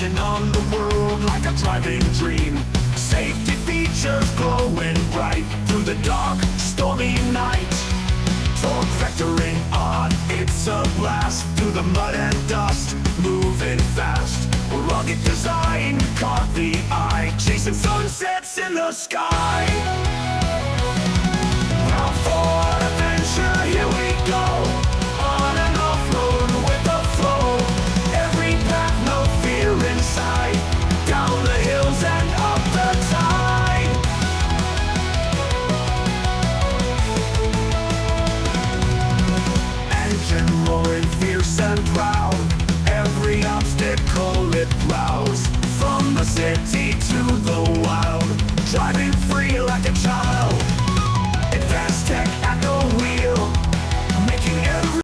taking on the world like a driving dream. Safety features glowing bright through the dark, stormy night. Torque vectoring on, it's a blast through the mud and dust, moving fast. Rugged design caught the eye, chasing sunsets in the sky. RAV4 Adventure, here we go, on and off road with the flow. Every path, no fear inside, down the hills and up the tide. Engine roar